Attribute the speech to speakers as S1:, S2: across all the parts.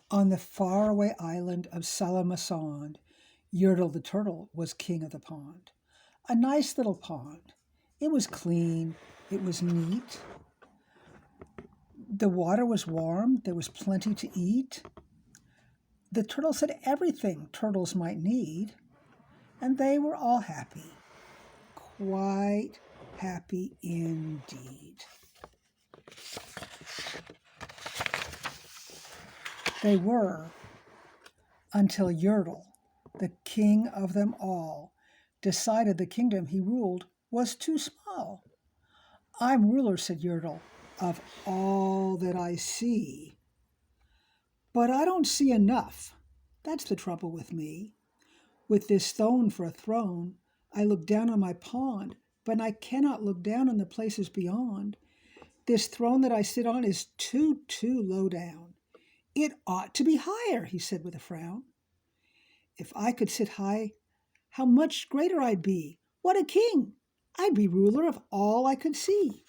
S1: On the faraway island of Salamasond, Yertle the turtle was king of the pond. A nice little pond. It was clean. It was neat. The water was warm. There was plenty to eat. The turtles had everything turtles might need, and they were all happy. Quite happy indeed. They were, until Yertle, the king of them all, decided the kingdom he ruled was too small. I'm ruler, said Yertle, of all that I see. But I don't see enough. That's the trouble with me. With this stone for a throne, I look down on my pond, but I cannot look down on the places beyond. This throne that I sit on is too low down. It ought to be higher, he said with a frown. If I could sit high, how much greater I'd be. What a king! I'd be ruler of all I could see.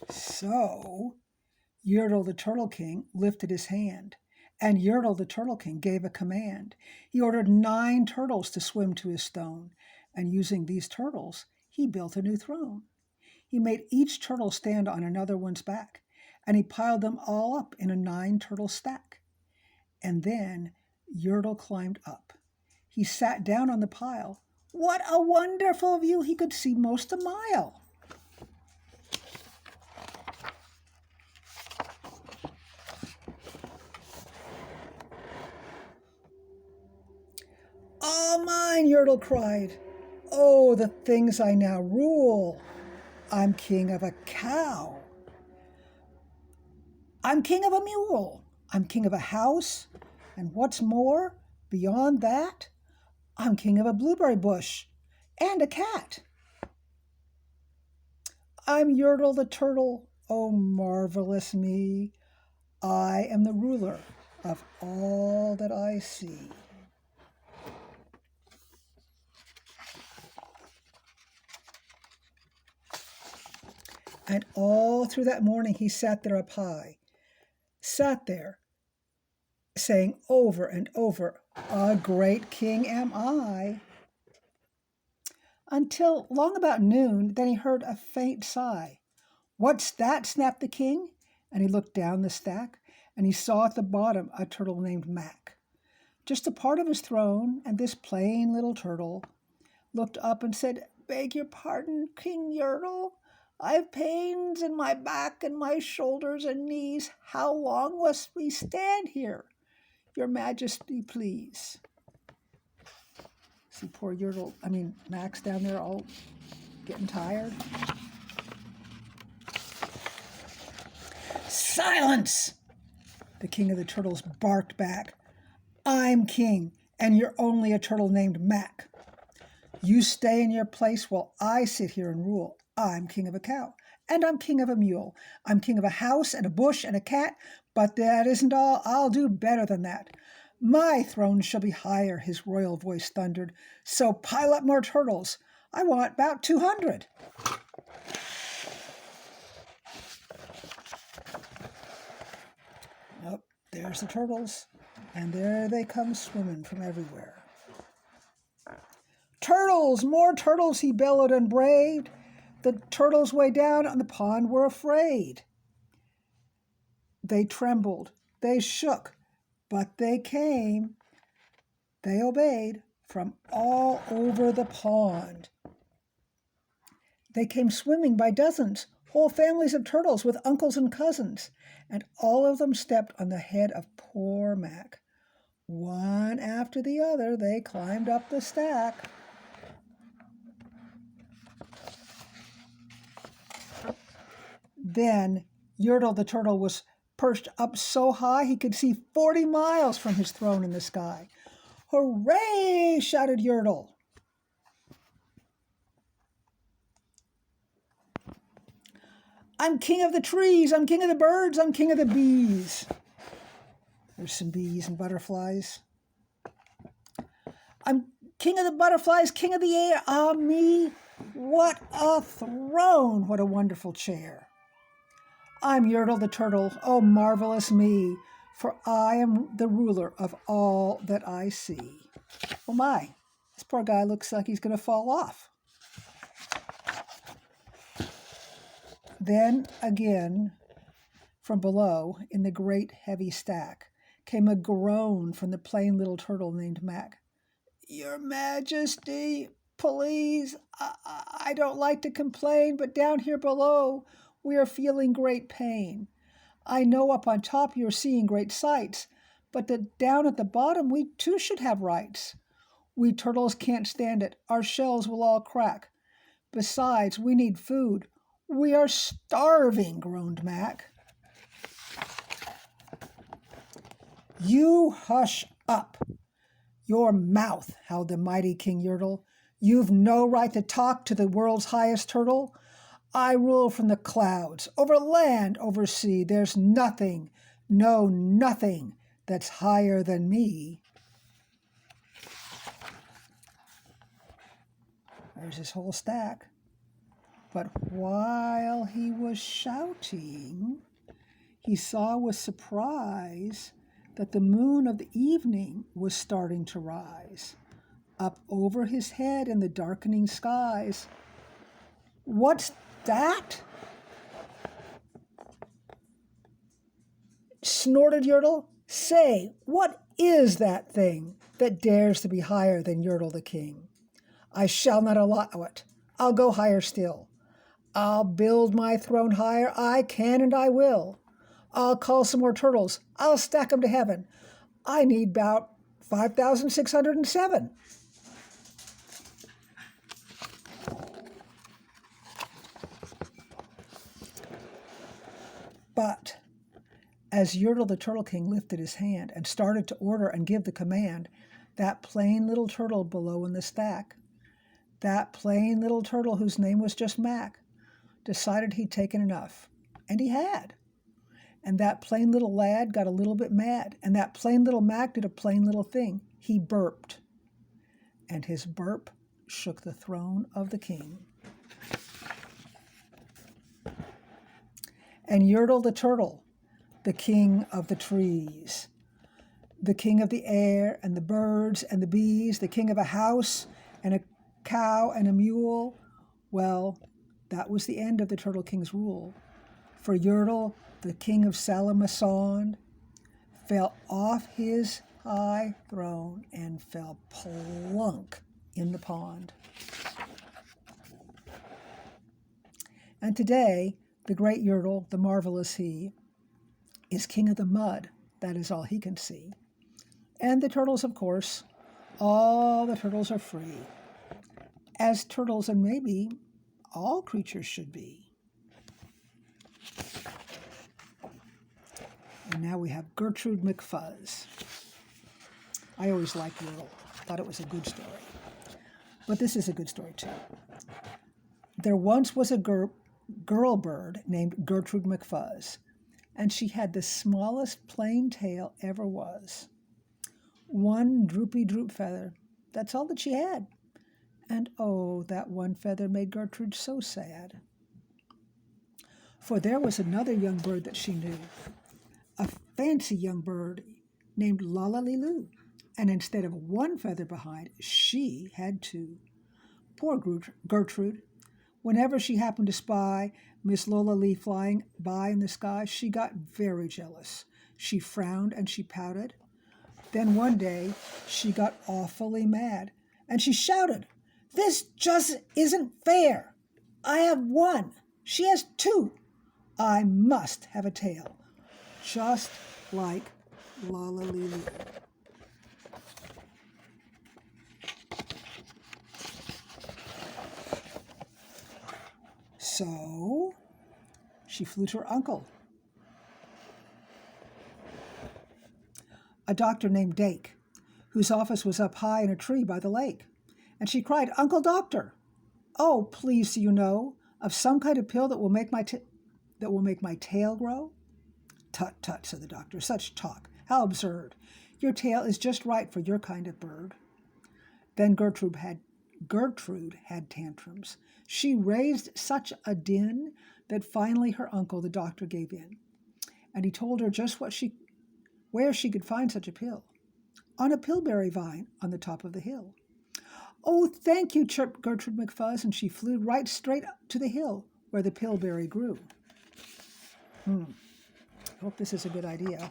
S1: So Yertle the Turtle King lifted his hand, and Yertle the Turtle King gave a command. He ordered 9 turtles to swim to his stone, and using these turtles, he built a new throne. He made each turtle stand on another one's back, and he piled them all up in a 9-turtle stack. And then Yertle climbed up. He sat down on the pile. What a wonderful view! He could see most a mile. All mine, Yertle cried. Oh, the things I now rule. I'm king of a cow. I'm king of a mule. I'm king of a house. And what's more, beyond that, I'm king of a blueberry bush and a cat. I'm Yertle the turtle. Oh, marvelous me. I am the ruler of all that I see. And all through that morning he sat there up high, sat there, saying over and over, a great king am I. Until long about noon, then he heard a faint sigh. What's that? Snapped the king, and he looked down the stack, and he saw at the bottom a turtle named Mac. Just a part of his throne, and this plain little turtle looked up and said, Beg your pardon, King Yertle. I've pains in my back and my shoulders and knees. How long must we stand here? Your Majesty, please. See poor Max down there all getting tired. Silence! The king of the turtles barked back. I'm king, and you're only a turtle named Mac. You stay in your place while I sit here and rule. I'm king of a cow, and I'm king of a mule. I'm king of a house and a bush and a cat, but that isn't all. I'll do better than that. My throne shall be higher, his royal voice thundered. So pile up more turtles. I want about 200. Oh, there's the turtles, and there they come swimming from everywhere. Turtles, more turtles, he bellowed and braved. The turtles way down on the pond were afraid. They trembled, they shook, but they came. They obeyed from all over the pond. They came swimming by dozens, whole families of turtles with uncles and cousins, and all of them stepped on the head of poor Mac. One after the other, they climbed up the stack. Then Yertle the turtle was perched up so high he could see 40 miles from his throne in the sky. Hooray! Shouted Yertle. I'm king of the trees, I'm king of the birds, I'm king of the bees. There's some bees and butterflies. I'm king of the butterflies, king of the air. Ah, me, what a throne, what a wonderful chair. I'm Yertle the turtle, oh marvelous me, for I am the ruler of all that I see. Oh my, this poor guy looks like he's going to fall off. Then again, from below, in the great heavy stack, came a groan from the plain little turtle named Mac. Your Majesty, please, I don't like to complain, but down here below, we are feeling great pain. I know up on top you're seeing great sights, but down at the bottom we too should have rights. We turtles can't stand it. Our shells will all crack. Besides, we need food. We are starving, groaned Mac. You hush up. Your mouth, howled the mighty King Yertle. You've no right to talk to the world's highest turtle. I rule from the clouds, over land, over sea. There's nothing, no nothing, that's higher than me. There's his whole stack. But while he was shouting, he saw with surprise that the moon of the evening was starting to rise up over his head in the darkening skies. What's that? Snorted Yertle. Say, what is that thing that dares to be higher than Yertle the king? I shall not allow it. I'll go higher still. I'll build my throne higher. I can and I will. I'll call some more turtles. I'll stack them to heaven. I need about 5,607. But as Yertle the Turtle King lifted his hand and started to order and give the command, that plain little turtle below in the stack, that plain little turtle whose name was just Mac, decided he'd taken enough. And he had. And that plain little lad got a little bit mad. And that plain little Mac did a plain little thing. He burped. And his burp shook the throne of the king. And Yertle the turtle, the king of the trees, the king of the air and the birds and the bees, the king of a house and a cow and a mule, well, that was the end of the Turtle King's rule. For Yertle, the king of Salamasond, fell off his high throne and fell plunk in the pond. And today, the great Yertle, the marvelous he, is king of the mud. That is all he can see. And the turtles, of course, all the turtles are free, as turtles and maybe all creatures should be. And now we have Gertrude McFuzz. I always liked Yertle. Thought it was a good story. But this is a good story too. There once was a girl bird named Gertrude McFuzz, and she had the smallest plain tail ever was. One droopy droop feather. That's all that she had. And oh, that one feather made Gertrude so sad. For there was another young bird that she knew, a fancy young bird named Lala-Lee-Loo, and instead of one feather behind, she had two. Poor Gertrude. Whenever she happened to spy Miss Lola-Lee flying by in the sky, she got very jealous. She frowned and she pouted. Then one day, she got awfully mad, and she shouted, "This just isn't fair. I have one. She has two. I must have a tail, just like Lala-Lee-Loo." So she flew to her uncle, a doctor named Dake, whose office was up high in a tree by the lake. And she cried, "Uncle Doctor, oh, please, do you know of some kind of pill that will make my tail grow?" "Tut, tut," said the doctor, "such talk. How absurd. Your tail is just right for your kind of bird." Then Gertrude had tantrums. She raised such a din that finally her uncle, the doctor, gave in, and he told her just where she could find such a pill. On a pillberry vine on the top of the hill. "Oh, thank you," chirped Gertrude McFuzz, and she flew right straight up to the hill where the pillberry grew. I hope this is a good idea.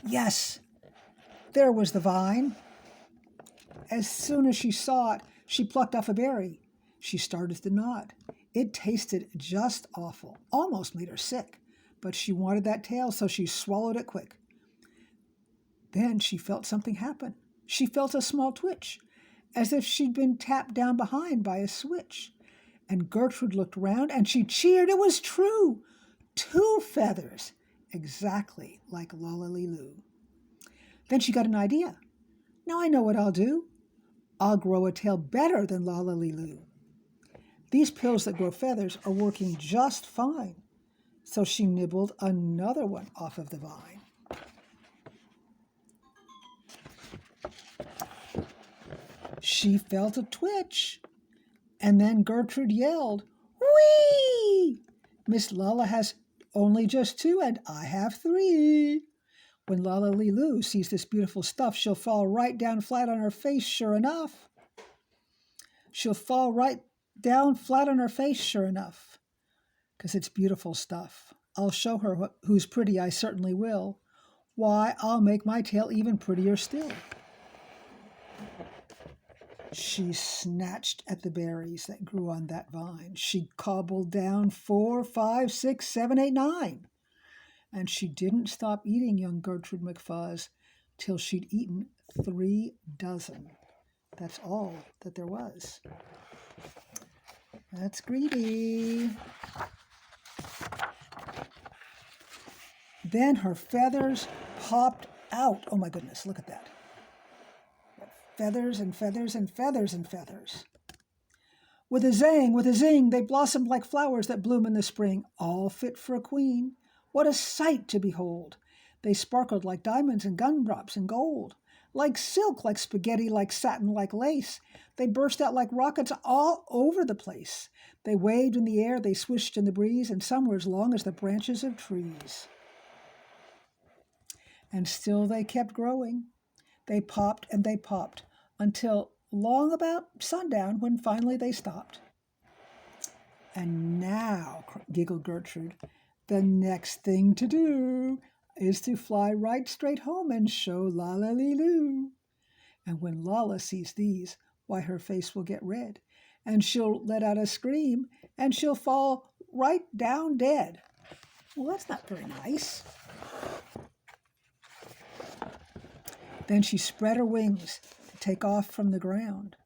S1: Yes, there was the vine. As soon as she saw it, she plucked off a berry. She started to nod. It tasted just awful, almost made her sick, but she wanted that tail, so she swallowed it quick. Then she felt something happen. She felt a small twitch, as if she'd been tapped down behind by a switch. And Gertrude looked round, and she cheered. It was true. 2 feathers, exactly like Lolly-Loo. Then she got an idea. Now I know what I'll do. I'll grow a tail better than Lolly-Loo. These pills that grow feathers are working just fine. So she nibbled another one off of the vine. She felt a twitch, and then Gertrude yelled, "Whee! Miss Lala has only just 2, and I have 3. When Lolly-Loo sees this beautiful stuff, she'll fall right down flat on her face, sure enough. She'll fall right down flat on her face, sure enough, because it's beautiful stuff. I'll show her who's pretty, I certainly will. Why, I'll make my tail even prettier still." She snatched at the berries that grew on that vine. She cobbled down 4, 5, 6, 7, 8, 9. And she didn't stop eating young Gertrude McFuzz till she'd eaten 3 dozen. That's all that there was. That's greedy. Then her feathers popped out. Oh my goodness, look at that. Feathers and feathers and feathers and feathers. With a zing, they blossomed like flowers that bloom in the spring, all fit for a queen. What a sight to behold! They sparkled like diamonds and gumdrops and gold, like silk, like spaghetti, like satin, like lace. They burst out like rockets all over the place. They waved in the air, they swished in the breeze, and some were as long as the branches of trees. And still they kept growing. They popped and they popped until long about sundown, when finally they stopped. "And now," giggled Gertrude, "the next thing to do is to fly right straight home and show Lolly-Loo. And when Lala sees these, why, her face will get red, and she'll let out a scream, and she'll fall right down dead." Well, that's not very nice. Then she spread her wings to take off from the ground.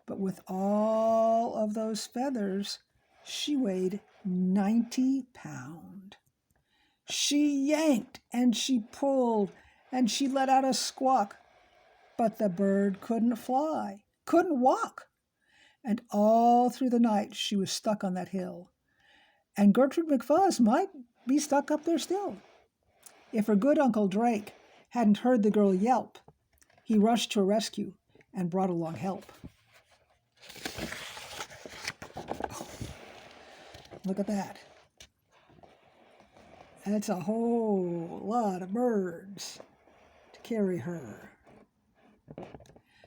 S1: But with all of those feathers, she weighed 90 pounds. She yanked and she pulled and she let out a squawk, but the bird couldn't fly, couldn't walk. And all through the night she was stuck on that hill. And Gertrude McFuzz might be stuck up there still. If her good Uncle Drake hadn't heard the girl yelp, he rushed to her rescue and brought along help. Oh, look at that. That's a whole lot of birds to carry her.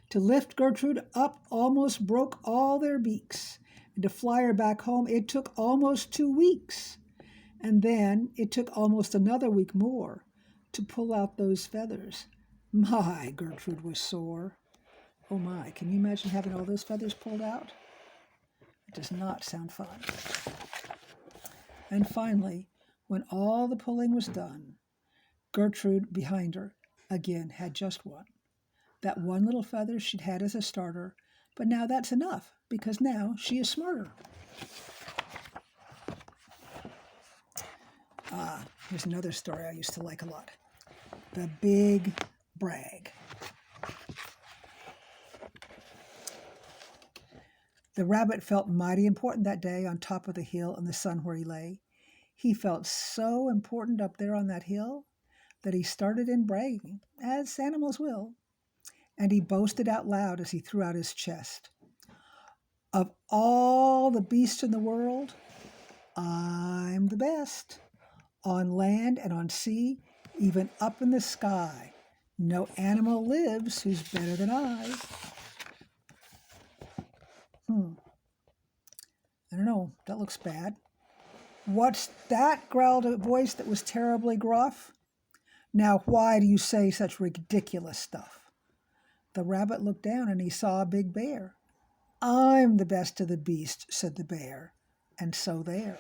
S1: To lift Gertrude up almost broke all their beaks, and to fly her back home it took almost 2 weeks. And then it took almost another week more to pull out those feathers. My, Gertrude was sore. Oh my, can you imagine having all those feathers pulled out? It does not sound fun. And finally, when all the pulling was done, Gertrude behind her again had just one. That one little feather she'd had as a starter, but now that's enough, because now she is smarter. Here's another story I used to like a lot. The Big Brag. The rabbit felt mighty important that day on top of the hill in the sun where he lay. He felt so important up there on that hill that he started in bragging, as animals will, and he boasted out loud as he threw out his chest. Of all the beasts in the world, I'm the best. On land and on sea, even up in the sky, no animal lives who's better than I. I don't know, that looks bad. What's that? Growled a voice that was terribly gruff. Now, why do you say such ridiculous stuff? The rabbit looked down and he saw a big bear. I'm the best of the beasts, said the bear, and so there.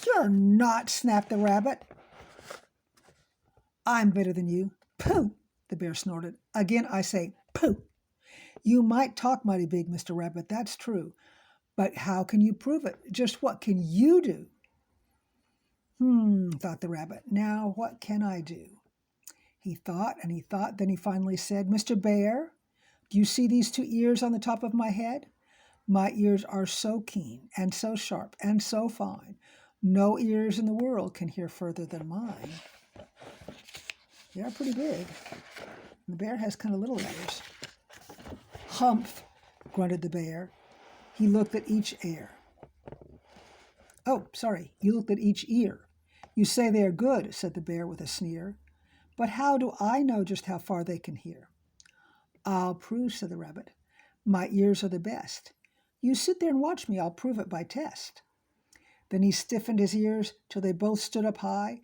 S1: You're not, snapped the rabbit. I'm better than you. Pooh, the bear snorted. Again, I say, pooh. You might talk mighty big, Mr. Rabbit, that's true. But how can you prove it? Just what can you do? Thought the rabbit. Now what can I do? He thought and he thought. Then he finally said, Mr. Bear, do you see these 2 ears on the top of my head? My ears are so keen and so sharp and so fine. No ears in the world can hear further than mine. They are pretty big. The bear has kind of little ears. Humph, grunted the bear. He looked at each ear. You looked at each ear. You say they are good, said the bear with a sneer. But how do I know just how far they can hear? I'll prove, said the rabbit. My ears are the best. You sit there and watch me. I'll prove it by test. Then he stiffened his ears till they both stood up high,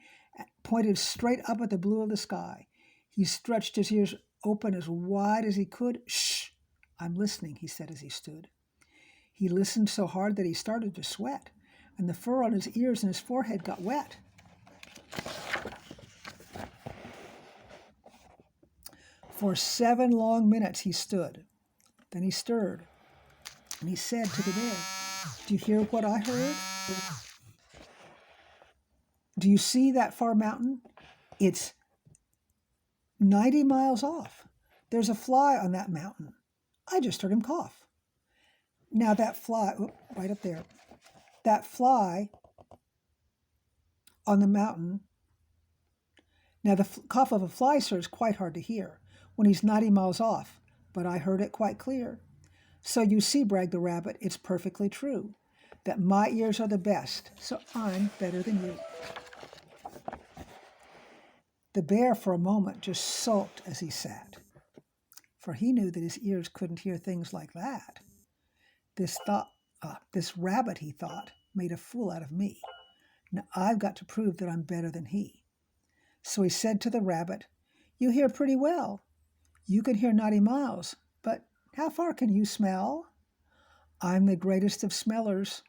S1: pointed straight up at the blue of the sky. He stretched his ears open as wide as he could. Shh! I'm listening, he said as he stood. He listened so hard that he started to sweat, and the fur on his ears and his forehead got wet. For 7 long minutes he stood. Then he stirred, and he said to the bear, Do you hear what I heard? Do you see that far mountain? It's 90 miles off. There's a fly on that mountain. I just heard him cough. Now that fly, right up there, that fly on the mountain, now the cough of a fly, sir, is quite hard to hear when he's 90 miles off, but I heard it quite clear. So you see, bragged the rabbit, it's perfectly true that my ears are the best, so I'm better than you. The bear for a moment just sulked as he sat, for he knew that his ears couldn't hear things like that. This rabbit, he thought, made a fool out of me. Now I've got to prove that I'm better than he. So he said to the rabbit, You hear pretty well. You can hear 90 miles, but how far can you smell? I'm the greatest of smellers,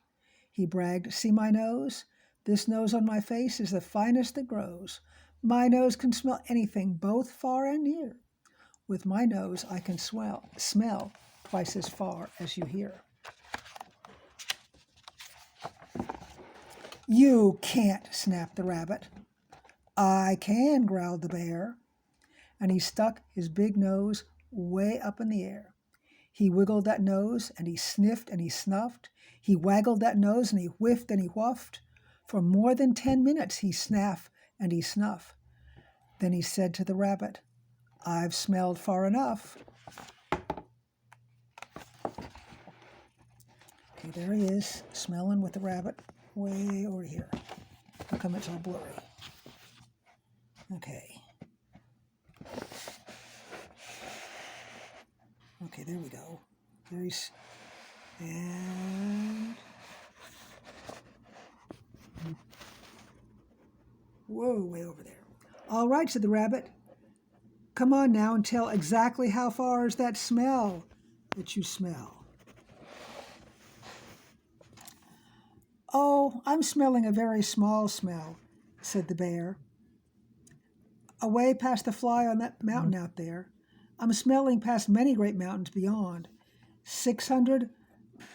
S1: he bragged. See my nose? This nose on my face is the finest that grows. My nose can smell anything, both far and near. With my nose I can smell twice as far as you hear. You can't, snapped the rabbit. I can, growled the bear, and he stuck his big nose way up in the air. He wiggled that nose, and he sniffed and he snuffed. He waggled that nose, and he whiffed and he whuffed. For more than 10 minutes he snaffed and he snuffed. Then he said to the rabbit, I've smelled far enough. Okay, there he is, smelling with the rabbit way over here. How come it's all blurry? Okay. Okay, there we go. And whoa, way over there. All right, said the rabbit. Come on now and tell exactly how far is that smell that you smell. Oh, I'm smelling a very small smell, said the bear. Away past the fly on that mountain out there. I'm smelling past many great mountains beyond, 600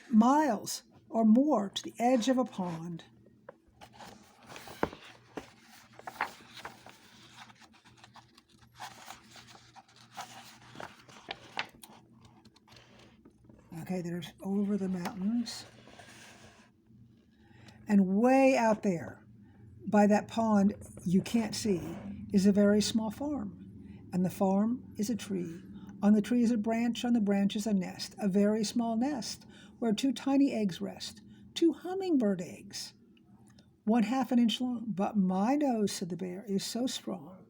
S1: miles or more to the edge of a pond. Okay, there's over the mountains. And way out there, by that pond you can't see, is a very small farm. And the farm is a tree. On the tree is a branch, on the branch is a nest, a very small nest, where 2 tiny eggs rest, 2 hummingbird eggs, 1/2 an inch long. But my nose, said the bear, is so strong,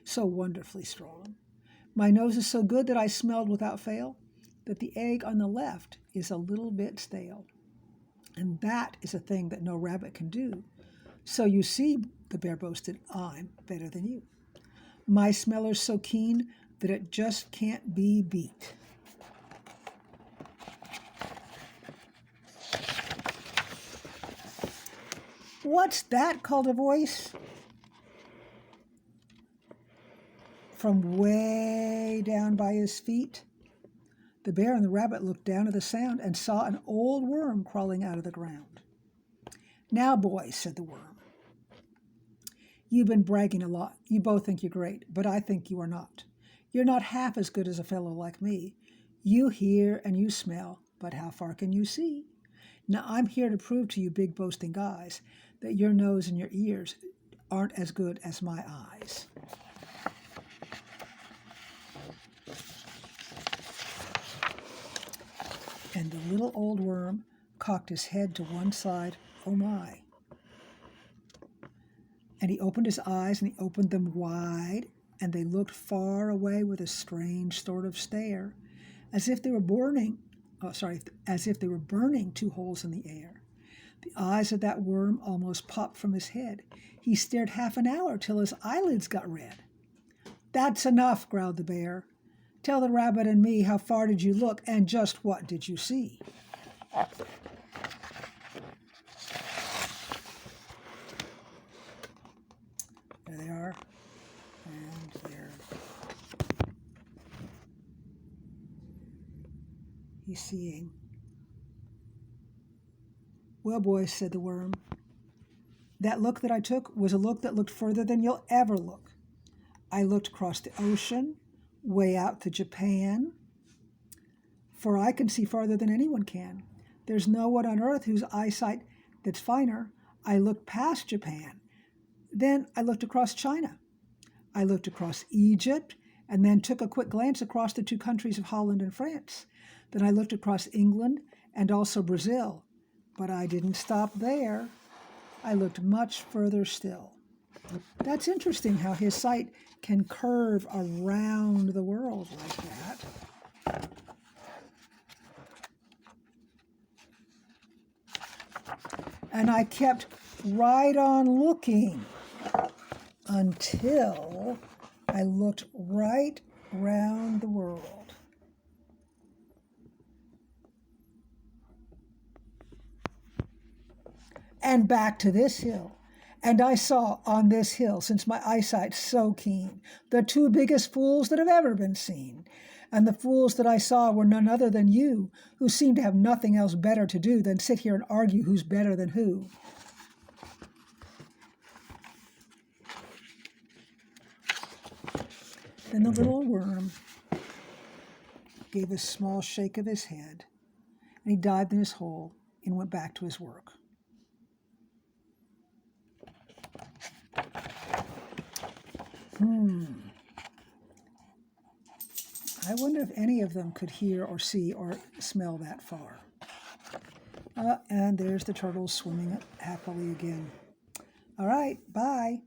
S1: so wonderfully strong. My nose is so good that I smelled without fail, that the egg on the left is a little bit stale. And that is a thing that no rabbit can do. So you see, the bear boasted, I'm better than you. My smeller's so keen that it just can't be beat. What's that? Called a voice from way down by his feet. The bear and the rabbit looked down at the sound and saw an old worm crawling out of the ground. Now, boys, said the worm, you've been bragging a lot. You both think you're great, but I think you are not. You're not half as good as a fellow like me. You hear and you smell, but how far can you see? Now, I'm here to prove to you big boasting guys that your nose and your ears aren't as good as my eyes. And the little old worm cocked his head to one side. Oh my. And he opened his eyes, and he opened them wide, and they looked far away with a strange sort of stare, as if they were burning 2 holes in the air. The eyes of that worm almost popped from his head. He stared half an hour till his eyelids got red. That's enough, growled the bear. Tell the rabbit and me, how far did you look, and just what did you see? There they are, and there. He's seeing. Well, boys, said the worm, that look that I took was a look that looked further than you'll ever look. I looked across the ocean, way out to Japan, for I can see farther than anyone can. There's no one on earth whose eyesight that's finer. I looked past Japan. Then I looked across China. I looked across Egypt, and then took a quick glance across the 2 countries of Holland and France. Then I looked across England and also Brazil. But I didn't stop there. I looked much further still. That's interesting how his sight can curve around the world like that. And I kept right on looking until I looked right round the world. And back to this hill. And I saw on this hill, since my eyesight's so keen, the 2 biggest fools that have ever been seen. And the fools that I saw were none other than you, who seem to have nothing else better to do than sit here and argue who's better than who. Then the little worm gave a small shake of his head, and he dived in his hole and went back to his work. I wonder if any of them could hear or see or smell that far. And there's the turtles swimming happily again. All right, bye.